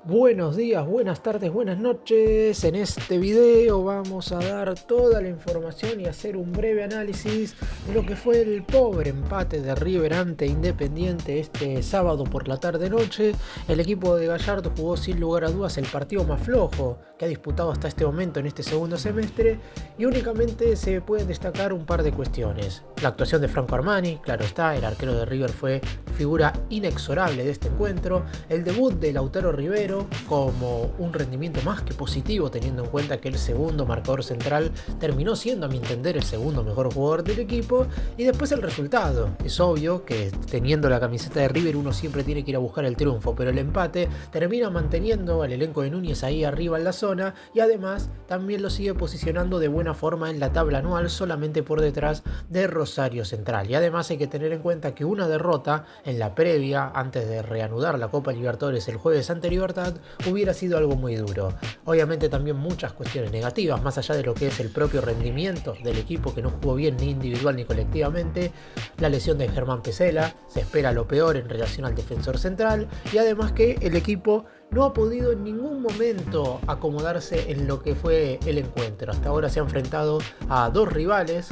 Buenos días, buenas tardes, buenas noches. En este video vamos a dar toda la información y hacer un breve análisis de lo que fue el pobre empate de River ante Independiente este sábado por la tarde-noche. El equipo de Gallardo jugó sin lugar a dudas el partido más flojo que ha disputado hasta este momento en este segundo semestre y únicamente se pueden destacar un par de cuestiones. La actuación de Franco Armani, claro está, el arquero de River fue figura inexorable de este encuentro. El debut de Lautaro Rivero como un rendimiento más que positivo, teniendo en cuenta que el segundo marcador central terminó siendo, a mi entender, el segundo mejor jugador del equipo. Y después el resultado. Es obvio que teniendo la camiseta de River uno siempre tiene que ir a buscar el triunfo, pero el empate termina manteniendo al elenco de Núñez ahí arriba en la zona y además también lo sigue posicionando de buena forma en la tabla anual, solamente por detrás de Rosario Central. Y además hay que tener en cuenta que una derrota en la previa, antes de reanudar la Copa Libertadores el jueves ante Libertad, hubiera sido algo muy duro. Obviamente también muchas cuestiones negativas, más allá de lo que es el propio rendimiento del equipo, que no jugó bien ni individual ni colectivamente. La lesión de Germán Pesela, se espera lo peor en relación al defensor central, y además que el equipo no ha podido en ningún momento acomodarse en lo que fue el encuentro. Hasta ahora se ha enfrentado a dos rivales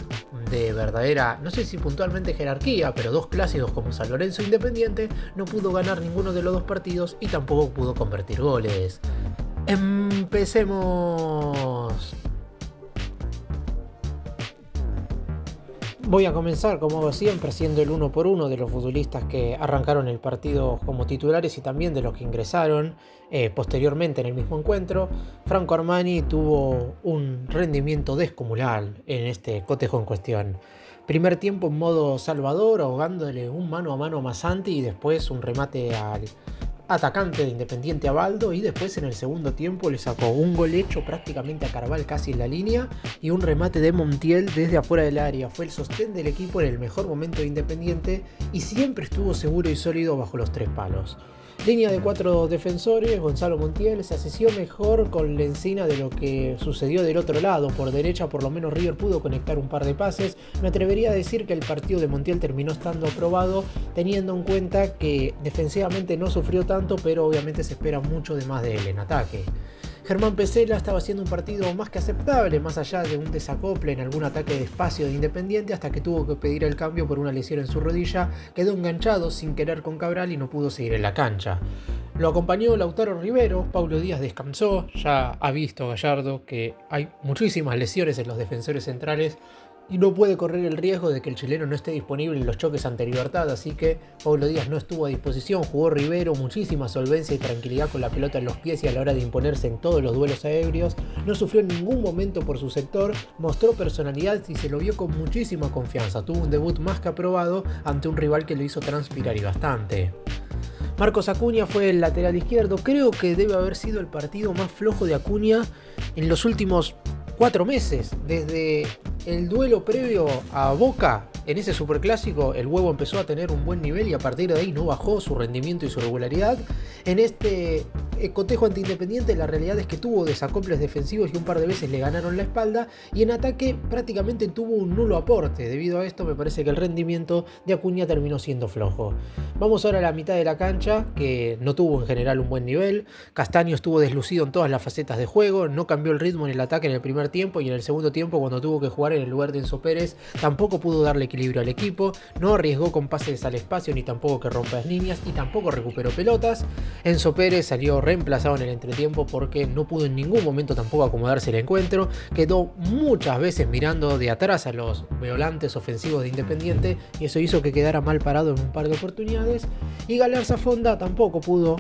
de verdadera, no sé si puntualmente jerarquía, pero dos clásicos como San Lorenzo e Independiente. No pudo ganar ninguno de los dos partidos y tampoco pudo convertir goles. Empecemos. Voy a comenzar, como hago siempre, haciendo el uno por uno de los futbolistas que arrancaron el partido como titulares y también de los que ingresaron posteriormente en el mismo encuentro. Franco Armani tuvo un rendimiento descomunal en este cotejo en cuestión. Primer tiempo en modo salvador, ahogándole un mano a mano a Massanti y después un remate al atacante de Independiente a Baldo, y después en el segundo tiempo le sacó un gol hecho prácticamente a Carval casi en la línea y un remate de Montiel desde afuera del área. Fue el sostén del equipo en el mejor momento de Independiente y siempre estuvo seguro y sólido bajo los tres palos. Línea de cuatro defensores, Gonzalo Montiel se asesió mejor con Lencina de lo que sucedió del otro lado. Por derecha por lo menos River pudo conectar un par de pases. Me atrevería a decir que el partido de Montiel terminó estando aprobado, teniendo en cuenta que defensivamente no sufrió tanto, pero obviamente se espera mucho de más de él en ataque. Germán Pesela estaba haciendo un partido más que aceptable, más allá de un desacople en algún ataque de espacio de Independiente, hasta que tuvo que pedir el cambio por una lesión en su rodilla. Quedó enganchado sin querer con Cabral y no pudo seguir en la cancha. Lo acompañó Lautaro Rivero. Paulo Díaz descansó. Ya ha visto Gallardo que hay muchísimas lesiones en los defensores centrales y no puede correr el riesgo de que el chileno no esté disponible en los choques ante Libertad, así que Paulo Díaz no estuvo a disposición. Jugó Rivero, muchísima solvencia y tranquilidad con la pelota en los pies y a la hora de imponerse en todos los duelos aéreos. No sufrió en ningún momento por su sector, mostró personalidad y se lo vio con muchísima confianza. Tuvo un debut más que aprobado ante un rival que lo hizo transpirar y bastante. Marcos Acuña fue el lateral izquierdo. Creo que debe haber sido el partido más flojo de Acuña en los últimos 4 meses. Desde el duelo previo a Boca, en ese superclásico, el huevo empezó a tener un buen nivel y a partir de ahí no bajó su rendimiento y su regularidad. En este cotejo ante Independiente, la realidad es que tuvo desacoples defensivos y un par de veces le ganaron la espalda, y en ataque prácticamente tuvo un nulo aporte. Debido a esto me parece que el rendimiento de Acuña terminó siendo flojo. Vamos ahora a la mitad de la cancha, que no tuvo en general un buen nivel. Castaño estuvo deslucido en todas las facetas de juego, no cambió el ritmo en el ataque en el primer tiempo, y en el segundo tiempo, cuando tuvo que jugar en el lugar de Enzo Pérez, tampoco pudo darle equilibrio al equipo. No arriesgó con pases al espacio ni tampoco que rompa las líneas, y tampoco recuperó pelotas. Enzo Pérez salió reemplazado en el entretiempo porque no pudo en ningún momento tampoco acomodarse el encuentro. Quedó muchas veces mirando de atrás a los volantes ofensivos de Independiente y eso hizo que quedara mal parado en un par de oportunidades. Y Galarza Fonda tampoco pudo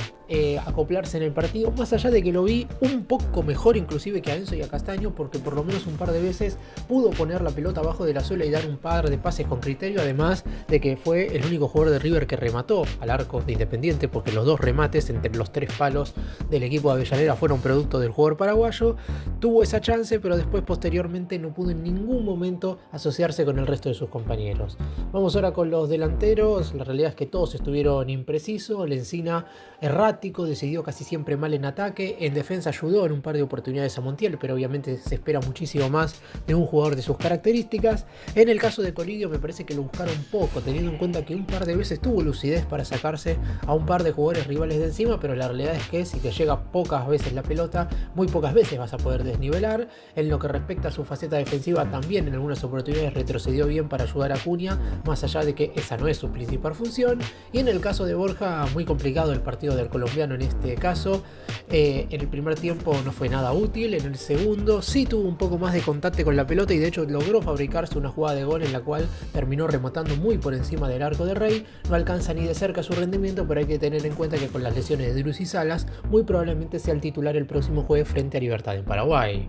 acoplarse en el partido, más allá de que lo vi un poco mejor inclusive que a Enzo y a Castaño, porque por lo menos un par de veces pudo poner la pelota abajo de la suela y dar un par de pases con criterio, además de que fue el único jugador de River que remató al arco de Independiente, porque los dos remates entre los tres palos del equipo de Avellaneda fueron producto del jugador paraguayo. Tuvo esa chance, pero después posteriormente no pudo en ningún momento asociarse con el resto de sus compañeros. Vamos ahora con los delanteros. La realidad es que todos estuvieron imprecisos. Lencina errático errático, decidió casi siempre mal en ataque, en defensa ayudó en un par de oportunidades a Montiel, pero obviamente se espera muchísimo más de un jugador de sus características. En el caso de Colidio me parece que lo buscaron poco, teniendo en cuenta que un par de veces tuvo lucidez para sacarse a un par de jugadores rivales de encima, pero la realidad es que si te llega pocas veces la pelota, muy pocas veces vas a poder desnivelar. En lo que respecta a su faceta defensiva, también en algunas oportunidades retrocedió bien para ayudar a Cunha, más allá de que esa no es su principal función. Y en el caso de Borja, muy complicado el partido del colombiano en este caso. En el primer tiempo no fue nada útil, en el segundo sí tuvo un poco más de contacto con la pelota y de hecho logró fabricarse una jugada de gol en la cual terminó rematando muy por encima del arco de Rey. No alcanza ni de cerca su rendimiento, pero hay que tener en cuenta que con las lesiones de Drus y Salas muy probablemente sea el titular el próximo jueves frente a Libertad en Paraguay.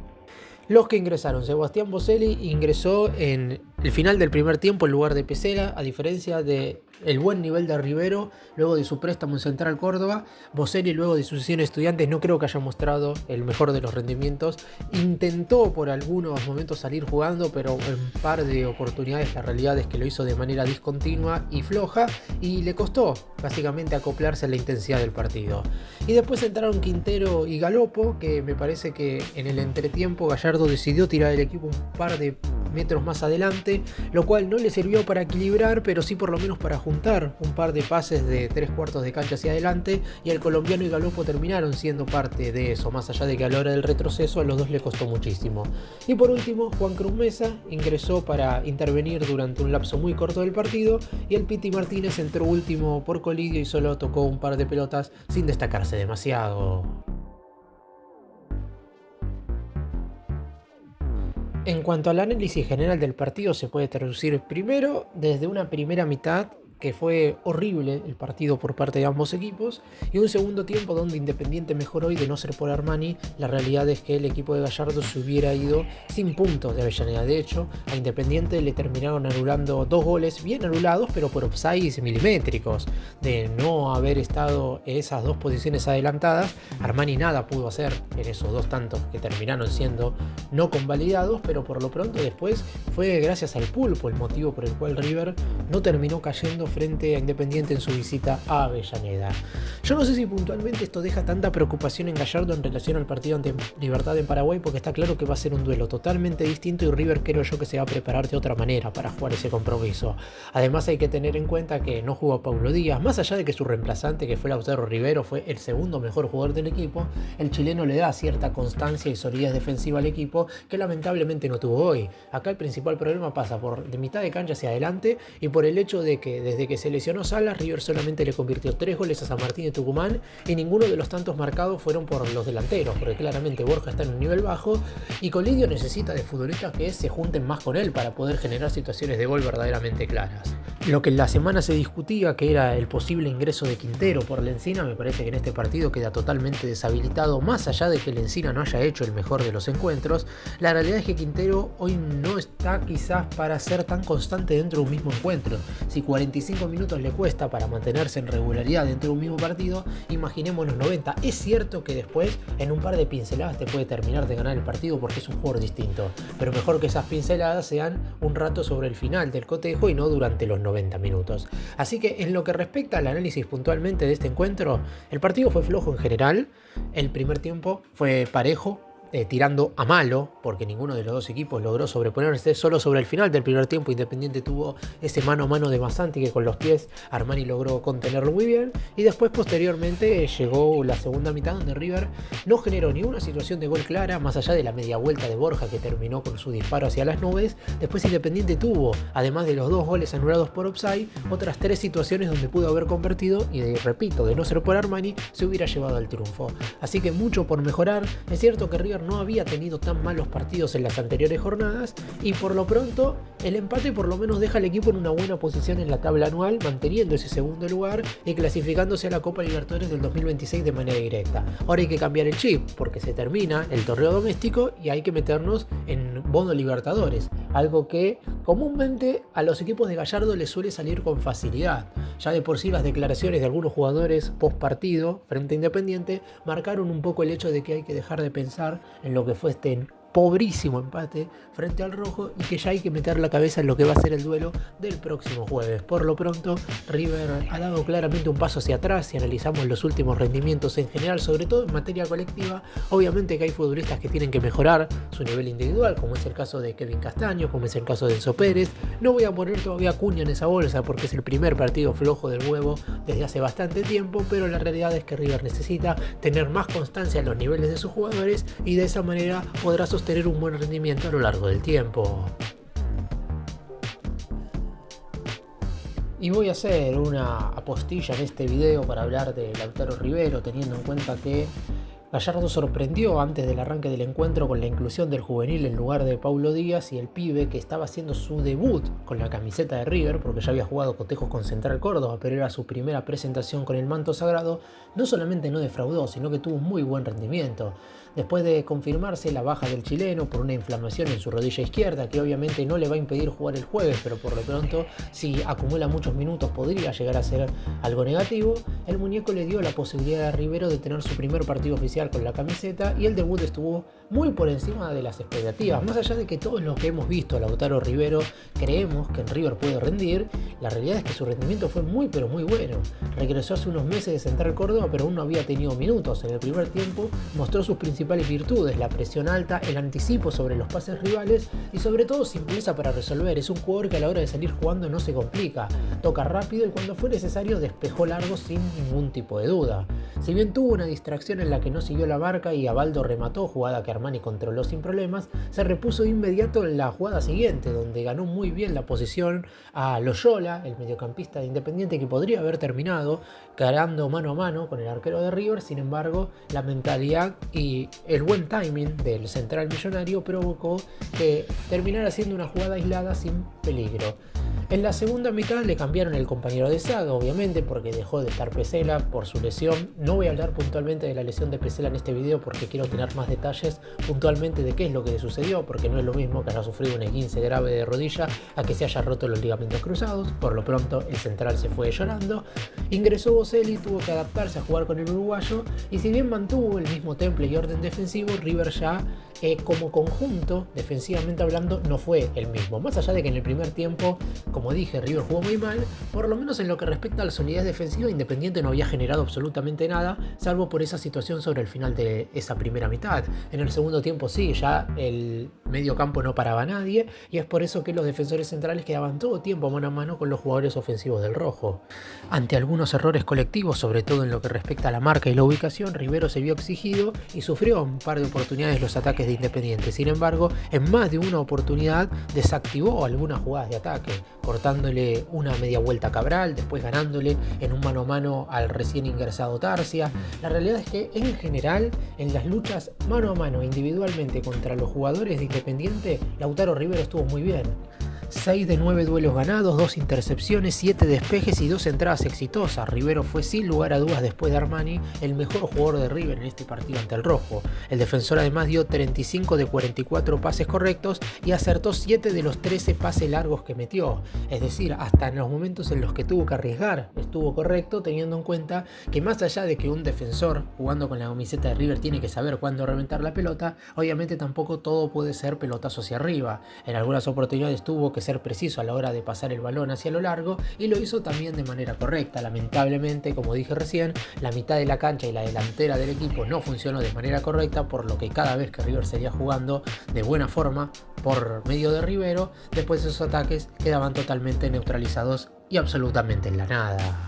Los que ingresaron: Sebastián Boselli ingresó en el final del primer tiempo en lugar de Pesela, a diferencia de el buen nivel de Rivero luego de su préstamo en Central Córdoba. Boselli, luego de su sesión Estudiantes, no creo que haya mostrado el mejor de los rendimientos. Intentó por algunos momentos salir jugando, pero en un par de oportunidades la realidad es que lo hizo de manera discontinua y floja, y le costó básicamente acoplarse a la intensidad del partido. Y después entraron Quintero y Galopo, que me parece que en el entretiempo Gallardo decidió tirar el equipo un par de metros más adelante, lo cual no le sirvió para equilibrar, pero sí por lo menos para juntar un par de pases de 3/4 de cancha hacia adelante, y el colombiano y Galopo terminaron siendo parte de eso, más allá de que a la hora del retroceso a los dos le costó muchísimo. Y por último, Juan Cruz Mesa ingresó para intervenir durante un lapso muy corto del partido, y el Piti Martínez entró último por Colidio y solo tocó un par de pelotas sin destacarse demasiado. En cuanto al análisis general del partido, se puede traducir primero desde una primera mitad que fue horrible el partido por parte de ambos equipos, y un segundo tiempo donde Independiente mejoró, y de no ser por Armani, la realidad es que el equipo de Gallardo se hubiera ido sin puntos de Avellaneda. De hecho, a Independiente le terminaron anulando 2 goles bien anulados, pero por offsides milimétricos. De no haber estado en esas 2 posiciones adelantadas, Armani nada pudo hacer en esos 2 tantos que terminaron siendo no convalidados, pero por lo pronto después fue gracias al pulpo el motivo por el cual River no terminó cayendo frente a Independiente en su visita a Avellaneda. Yo no sé si puntualmente esto deja tanta preocupación en Gallardo en relación al partido ante Libertad en Paraguay, porque está claro que va a ser un duelo totalmente distinto y River creo yo que se va a preparar de otra manera para jugar ese compromiso. Además hay que tener en cuenta que no jugó Paulo Díaz, más allá de que su reemplazante, que fue Lautaro Rivero, fue el segundo mejor jugador del equipo. El chileno le da cierta constancia y solidez defensiva al equipo que lamentablemente no tuvo hoy. Acá el principal problema pasa por de mitad de cancha hacia adelante y por el hecho de que desde que se lesionó Salas, River solamente le convirtió 3 goles a San Martín de Tucumán, y ninguno de los tantos marcados fueron por los delanteros, porque claramente Borja está en un nivel bajo y Colidio necesita de futbolistas que se junten más con él para poder generar situaciones de gol verdaderamente claras. Lo que en la semana se discutía, que era el posible ingreso de Quintero por Lencina, me parece que en este partido queda totalmente deshabilitado, más allá de que Lencina no haya hecho el mejor de los encuentros. La realidad es que Quintero hoy no está quizás para ser tan constante dentro de un mismo encuentro. Si 45 minutos le cuesta para mantenerse en regularidad dentro de un mismo partido, imaginémonos 90. Es cierto que después en un par de pinceladas te puede terminar de ganar el partido porque es un jugador distinto, pero mejor que esas pinceladas sean un rato sobre el final del cotejo y no durante los 90 minutos. Así que en lo que respecta al análisis puntualmente de este encuentro, el partido fue flojo en general. El primer tiempo fue parejo, tirando a malo, porque ninguno de los dos equipos logró sobreponerse. Solo sobre el final del primer tiempo Independiente tuvo ese mano a mano de Massanti que con los pies Armani logró contenerlo muy bien, y después posteriormente llegó la segunda mitad donde River no generó ninguna situación de gol clara, más allá de la media vuelta de Borja que terminó con su disparo hacia las nubes. Después Independiente tuvo, además de los 2 goles anulados por offside, otras 3 situaciones donde pudo haber convertido y, repito, de no ser por Armani, se hubiera llevado al triunfo. Así que mucho por mejorar. Es cierto que River no había tenido tan malos partidos en las anteriores jornadas, y por lo pronto el empate por lo menos deja al equipo en una buena posición en la tabla anual, manteniendo ese segundo lugar y clasificándose a la Copa Libertadores del 2026 de manera directa. Ahora hay que cambiar el chip porque se termina el torneo doméstico y hay que meternos en bono Libertadores, algo que comúnmente a los equipos de Gallardo les suele salir con facilidad. Ya de por sí las declaraciones de algunos jugadores post partido frente a Independiente marcaron un poco el hecho de que hay que dejar de pensar en lo que fue este pobrísimo empate frente al rojo y que ya hay que meter la cabeza en lo que va a ser el duelo del próximo jueves. Por lo pronto, River ha dado claramente un paso hacia atrás si analizamos los últimos rendimientos en general, sobre todo en materia colectiva. Obviamente que hay futbolistas que tienen que mejorar su nivel individual, como es el caso de Kevin Castaño, como es el caso de Enzo Pérez. No voy a poner todavía cuña en esa bolsa porque es el primer partido flojo del huevo desde hace bastante tiempo, pero la realidad es que River necesita tener más constancia en los niveles de sus jugadores y de esa manera podrá sostener un buen rendimiento a lo largo del tiempo. Y voy a hacer una apostilla en este video para hablar de Lautaro Rivero, teniendo en cuenta que Gallardo sorprendió antes del arranque del encuentro con la inclusión del juvenil en lugar de Paulo Díaz, y el pibe que estaba haciendo su debut con la camiseta de River, porque ya había jugado cotejos con Central Córdoba, pero era su primera presentación con el manto sagrado, no solamente no defraudó, sino que tuvo un muy buen rendimiento. Después de confirmarse la baja del chileno por una inflamación en su rodilla izquierda, que obviamente no le va a impedir jugar el jueves, pero por lo pronto, si acumula muchos minutos, podría llegar a ser algo negativo, el muñeco le dio la posibilidad a Rivero de tener su primer partido oficial con la camiseta, y el debut estuvo muy por encima de las expectativas. Más allá de que todos los que hemos visto a Lautaro Rivero creemos que en River puede rendir, la realidad es que su rendimiento fue muy pero muy bueno. Regresó hace unos meses de Central Córdoba, pero aún no había tenido minutos. En el primer tiempo mostró sus principales virtudes: la presión alta, el anticipo sobre los pases rivales y sobre todo simpleza para resolver. Es un jugador que a la hora de salir jugando no se complica, toca rápido y cuando fue necesario despejó largo sin ningún tipo de duda. Si bien tuvo una distracción en la que no siguió la marca y Abaldo remató, jugada que Armani controló sin problemas, se repuso de inmediato en la jugada siguiente, donde ganó muy bien la posición a Loyola, el mediocampista de Independiente, que podría haber terminado quedando mano a mano con el arquero de River. Sin embargo, la mentalidad y el buen timing del central millonario provocó que terminara siendo una jugada aislada sin peligro. En la segunda mitad le cambiaron el compañero de zaga, obviamente, porque dejó de estar Pesela por su lesión. No voy a hablar puntualmente de la lesión de Pesela en este video porque quiero tener más detalles puntualmente de qué es lo que le sucedió, porque no es lo mismo que haya sufrido un esguince grave de rodilla a que se haya roto los ligamentos cruzados. Por lo pronto, el central se fue llorando. Ingresó Boselli, tuvo que adaptarse a jugar con el uruguayo, y si bien mantuvo el mismo temple y orden defensivo, River ya como conjunto, defensivamente hablando, no fue el mismo. Más allá de que en el primer tiempo, como dije, River jugó muy mal, por lo menos en lo que respecta a la solidez defensiva, Independiente no había generado absolutamente nada, salvo por esa situación sobre el final de esa primera mitad. En el segundo tiempo sí, ya el medio campo no paraba a nadie, y es por eso que los defensores centrales quedaban todo tiempo mano a mano con los jugadores ofensivos del rojo. Ante algunos errores colectivos, sobre todo en lo que respecta a la marca y la ubicación, Rivero se vio exigido y sufrió un par de oportunidades los ataques de Independiente. Sin embargo, en más de una oportunidad desactivó algunas jugadas de ataque, cortándole una media vuelta a Cabral, después ganándole en un mano a mano al recién ingresado Tarcia. La realidad es que en general, en las luchas mano a mano individualmente contra los jugadores de Independiente, Lautaro Rivero estuvo muy bien. 6 de 9 duelos ganados, 2 intercepciones, 7 despejes y 2 entradas exitosas. Rivero fue sin lugar a dudas, después de Armani, el mejor jugador de River en este partido ante el rojo. El defensor además dio 35 de 44 pases correctos y acertó 7 de los 13 pases largos que metió. Es decir, hasta en los momentos en los que tuvo que arriesgar estuvo correcto, teniendo en cuenta que más allá de que un defensor jugando con la camiseta de River tiene que saber cuándo reventar la pelota, obviamente tampoco todo puede ser pelotazo hacia arriba. En algunas oportunidades tuvo que ser preciso a la hora de pasar el balón hacia lo largo, y lo hizo también de manera correcta. Lamentablemente, como dije recién, la mitad de la cancha y la delantera del equipo no funcionó de manera correcta, por lo que cada vez que River seguía jugando de buena forma por medio de Rivero, después esos ataques quedaban totalmente neutralizados y absolutamente en la nada.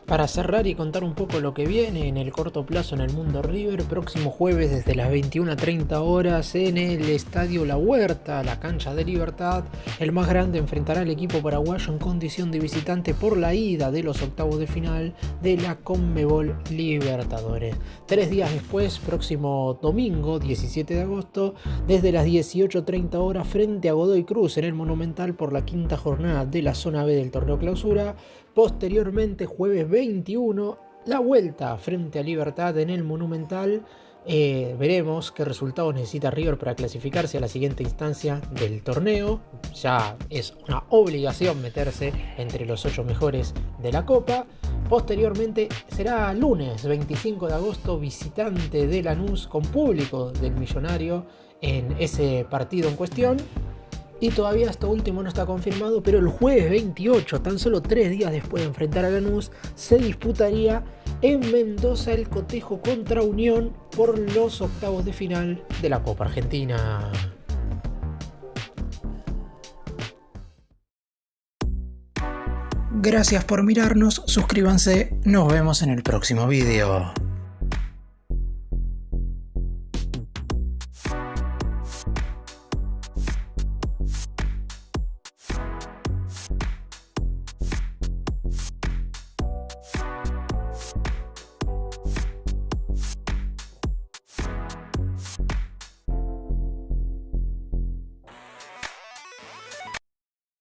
Para cerrar y contar un poco lo que viene en el corto plazo en el mundo River, próximo jueves desde las 21:30 horas en el Estadio La Huerta, la cancha de Libertad, el más grande enfrentará al equipo paraguayo en condición de visitante por la ida de los octavos de final de la Conmebol Libertadores. 3 días después, próximo domingo 17 de agosto, desde las 18:30 horas frente a Godoy Cruz en el Monumental por la quinta jornada de la zona B del torneo Clausura. Posteriormente, jueves 21, la vuelta frente a Libertad en el Monumental. Veremos qué resultados necesita River para clasificarse a la siguiente instancia del torneo. Ya es una obligación meterse entre los 8 mejores de la Copa. Posteriormente será lunes 25 de agosto, visitante de Lanús con público del Millonario en ese partido en cuestión. Y todavía esto último no está confirmado, pero el jueves 28, tan solo 3 días después de enfrentar a Lanús, se disputaría en Mendoza el cotejo contra Unión por los octavos de final de la Copa Argentina. Gracias por mirarnos, suscríbanse, nos vemos en el próximo video.